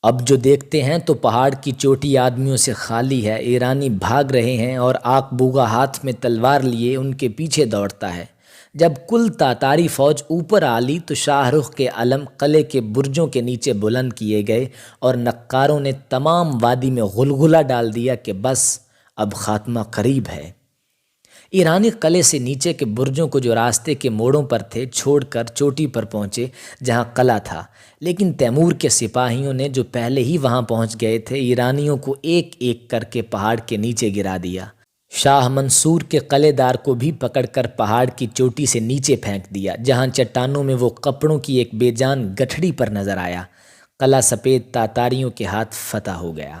اب جو دیکھتے ہیں تو پہاڑ کی چوٹی آدمیوں سے خالی ہے، ایرانی بھاگ رہے ہیں اور آک بوغا ہاتھ میں تلوار لیے ان کے پیچھے دوڑتا ہے۔ جب کل تاتاری فوج اوپر آ لی تو شاہ رخ کے علم قلعے کے برجوں کے نیچے بلند کیے گئے اور نقاروں نے تمام وادی میں غلغلہ ڈال دیا کہ بس اب خاتمہ قریب ہے۔ ایرانی قلعے سے نیچے کے برجوں کو جو راستے کے موڑوں پر تھے چھوڑ کر چوٹی پر پہنچے جہاں قلعہ تھا، لیکن تیمور کے سپاہیوں نے جو پہلے ہی وہاں پہنچ گئے تھے ایرانیوں کو ایک ایک کر کے پہاڑ کے نیچے گرا دیا۔ شاہ منصور کے قلعے دار کو بھی پکڑ کر پہاڑ کی چوٹی سے نیچے پھینک دیا، جہاں چٹانوں میں وہ کپڑوں کی ایک بے جان گٹھڑی پر نظر آیا۔ قلعہ سپید تاتاریوں کے ہاتھ فتح ہو گیا۔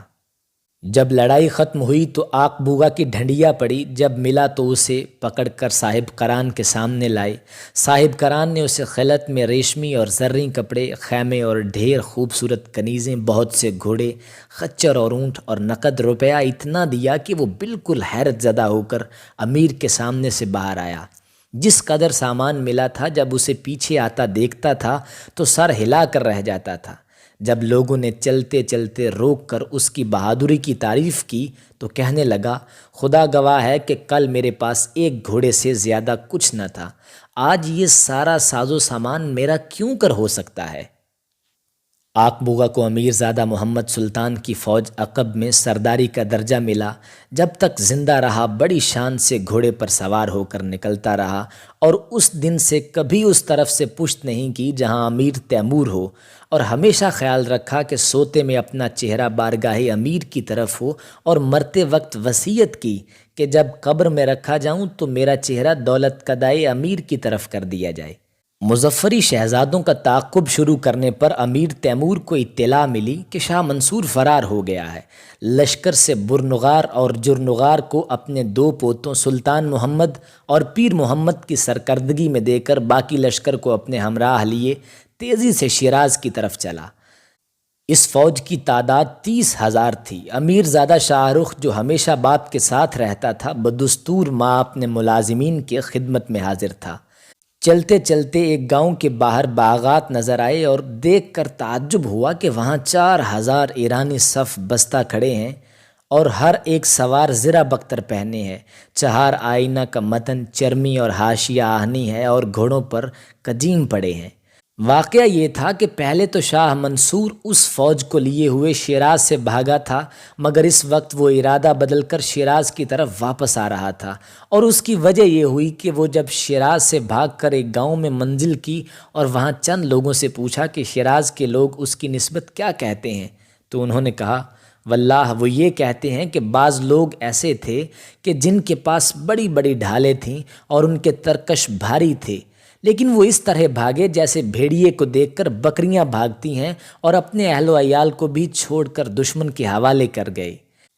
جب لڑائی ختم ہوئی تو آک بوغا کی ڈھنڈیا پڑی، جب ملا تو اسے پکڑ کر صاحب کران کے سامنے لائے۔ صاحب کران نے اسے خلعت میں ریشمی اور زرعی کپڑے، خیمے اور ڈھیر خوبصورت کنیزیں، بہت سے گھوڑے، خچر اور اونٹ اور نقد روپیہ اتنا دیا کہ وہ بالکل حیرت زدہ ہو کر امیر کے سامنے سے باہر آیا۔ جس قدر سامان ملا تھا، جب اسے پیچھے آتا دیکھتا تھا تو سر ہلا کر رہ جاتا تھا۔ جب لوگوں نے چلتے چلتے روک کر اس کی بہادری کی تعریف کی تو کہنے لگا، خدا گواہ ہے کہ کل میرے پاس ایک گھوڑے سے زیادہ کچھ نہ تھا، آج یہ سارا ساز و سامان میرا کیوں کر ہو سکتا ہے؟ آک بوغا کو امیر زادہ محمد سلطان کی فوج عقب میں سرداری کا درجہ ملا۔ جب تک زندہ رہا بڑی شان سے گھوڑے پر سوار ہو کر نکلتا رہا اور اس دن سے کبھی اس طرف سے پشت نہیں کی جہاں امیر تیمور ہو، اور ہمیشہ خیال رکھا کہ سوتے میں اپنا چہرہ بارگاہ امیر کی طرف ہو، اور مرتے وقت وصیت کی کہ جب قبر میں رکھا جاؤں تو میرا چہرہ دولت کدائے امیر کی طرف کر دیا جائے۔ مظفری شہزادوں کا تعاقب شروع کرنے پر امیر تیمور کو اطلاع ملی کہ شاہ منصور فرار ہو گیا ہے۔ لشکر سے برنغار اور جرنغار کو اپنے دو پوتوں سلطان محمد اور پیر محمد کی سرکردگی میں دے کر باقی لشکر کو اپنے ہمراہ لیے تیزی سے شیراز کی طرف چلا۔ اس فوج کی تعداد 30,000 تھی۔ امیر زادہ شاہ رخ جو ہمیشہ باپ کے ساتھ رہتا تھا، بدستور ماں اپنے ملازمین کے خدمت میں حاضر تھا۔ چلتے چلتے ایک گاؤں کے باہر باغات نظر آئے اور دیکھ کر تعجب ہوا کہ وہاں 4,000 ایرانی صف بستہ کھڑے ہیں اور ہر ایک سوار زرہ بختر پہنے ہیں، چہار آئینہ کا متن چرمی اور حاشیہ آہنی ہے اور گھوڑوں پر کجیم پڑے ہیں۔ واقعہ یہ تھا کہ پہلے تو شاہ منصور اس فوج کو لیے ہوئے شیراز سے بھاگا تھا، مگر اس وقت وہ ارادہ بدل کر شیراز کی طرف واپس آ رہا تھا، اور اس کی وجہ یہ ہوئی کہ وہ جب شیراز سے بھاگ کر ایک گاؤں میں منزل کی اور وہاں چند لوگوں سے پوچھا کہ شیراز کے لوگ اس کی نسبت کیا کہتے ہیں، تو انہوں نے کہا، واللہ وہ یہ کہتے ہیں کہ بعض لوگ ایسے تھے کہ جن کے پاس بڑی بڑی ڈھالیں تھیں اور ان کے ترکش بھاری تھے، لیکن وہ اس طرح بھاگے جیسے بھیڑیے کو دیکھ کر بکریاں بھاگتی ہیں، اور اپنے اہل و عیال کو بھی چھوڑ کر دشمن کے حوالے کر گئے۔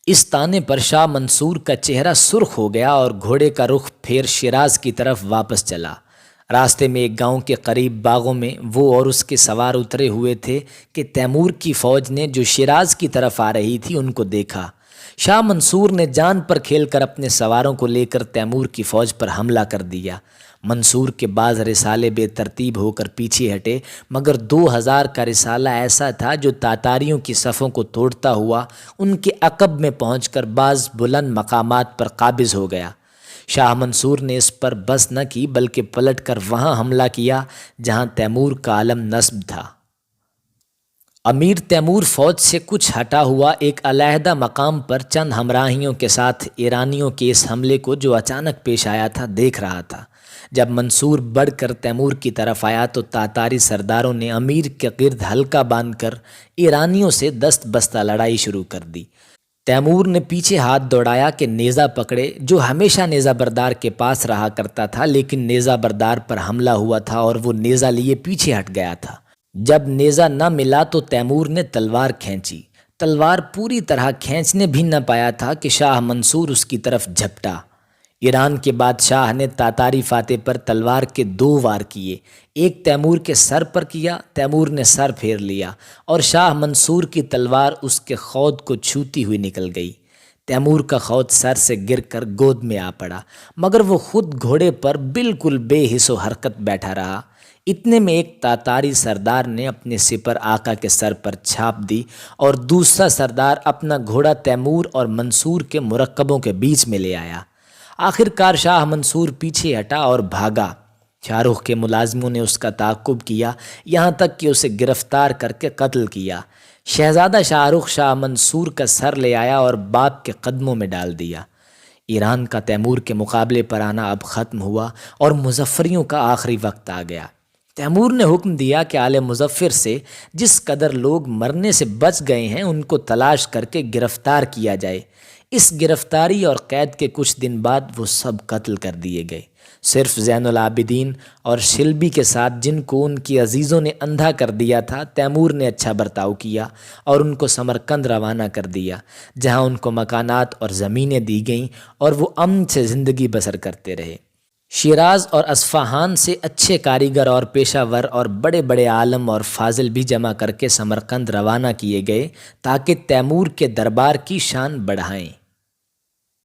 اس طعنے پر شاہ منصور کا چہرہ سرخ ہو گیا اور گھوڑے کا رخ پھیر شیراز کی طرف واپس چلا۔ راستے میں ایک گاؤں کے قریب باغوں میں وہ اور اس کے سوار اترے ہوئے تھے کہ تیمور کی فوج نے جو شیراز کی طرف آ رہی تھی ان کو دیکھا۔ شاہ منصور نے جان پر کھیل کر اپنے سواروں کو لے کر تیمور کی فوج پر حملہ کر دیا۔ منصور کے بعض رسالے بے ترتیب ہو کر پیچھے ہٹے، مگر 2,000 کا رسالہ ایسا تھا جو تاتاریوں کی صفوں کو توڑتا ہوا ان کے عقب میں پہنچ کر بعض بلند مقامات پر قابض ہو گیا۔ شاہ منصور نے اس پر بس نہ کی بلکہ پلٹ کر وہاں حملہ کیا جہاں تیمور کا علم نصب تھا۔ امیر تیمور فوج سے کچھ ہٹا ہوا ایک علیحدہ مقام پر چند ہمراہیوں کے ساتھ ایرانیوں کے اس حملے کو جو اچانک پیش آیا تھا دیکھ رہا تھا۔ جب منصور بڑھ کر تیمور کی طرف آیا تو تاتاری سرداروں نے امیر کے گرد حلقہ باندھ کر ایرانیوں سے دست بستہ لڑائی شروع کر دی۔ تیمور نے پیچھے ہاتھ دوڑایا کہ نیزہ پکڑے، جو ہمیشہ نیزہ بردار کے پاس رہا کرتا تھا، لیکن نیزہ بردار پر حملہ ہوا تھا اور وہ نیزہ لیے پیچھے ہٹ گیا تھا۔ جب نیزہ نہ ملا تو تیمور نے تلوار کھینچی۔ تلوار پوری طرح کھینچنے بھی نہ پایا تھا کہ شاہ منصور اس کی طرف جھپٹا۔ ایران کے بادشاہ نے تاتاری فاتح پر تلوار کے 2 وار کیے، ایک تیمور کے سر پر کیا، تیمور نے سر پھیر لیا اور شاہ منصور کی تلوار اس کے خود کو چھوتی ہوئی نکل گئی۔ تیمور کا خود سر سے گر کر گود میں آ پڑا، مگر وہ خود گھوڑے پر بالکل بے حس و حرکت بیٹھا رہا۔ اتنے میں ایک تاتاری سردار نے اپنے سپر آقا کے سر پر چھاپ دی اور دوسرا سردار اپنا گھوڑا تیمور اور منصور کے مرکبوں کے بیچ میں لے آیا۔ آخر کار شاہ منصور پیچھے ہٹا اور بھاگا۔ شاہ رخ کے ملازموں نے اس کا تعاقب کیا، یہاں تک کہ اسے گرفتار کر کے قتل کیا۔ شہزادہ شاہ رخ شاہ منصور کا سر لے آیا اور باپ کے قدموں میں ڈال دیا۔ ایران کا تیمور کے مقابلے پر آنا اب ختم ہوا اور مظفریوں کا آخری وقت آ گیا۔ تیمور نے حکم دیا کہ آل مظفر سے جس قدر لوگ مرنے سے بچ گئے ہیں ان کو تلاش کر کے گرفتار کیا جائے۔ اس گرفتاری اور قید کے کچھ دن بعد وہ سب قتل کر دیے گئے۔ صرف زین العابدین اور شلبی کے ساتھ، جن کو ان کی عزیزوں نے اندھا کر دیا تھا، تیمور نے اچھا برتاؤ کیا اور ان کو سمرقند روانہ کر دیا، جہاں ان کو مکانات اور زمینیں دی گئیں اور وہ امن سے زندگی بسر کرتے رہے۔ شیراز اور اصفہان سے اچھے کاریگر اور پیشہ ور اور بڑے بڑے عالم اور فاضل بھی جمع کر کے سمرقند روانہ کیے گئے تاکہ تیمور کے دربار کی شان بڑھائیں۔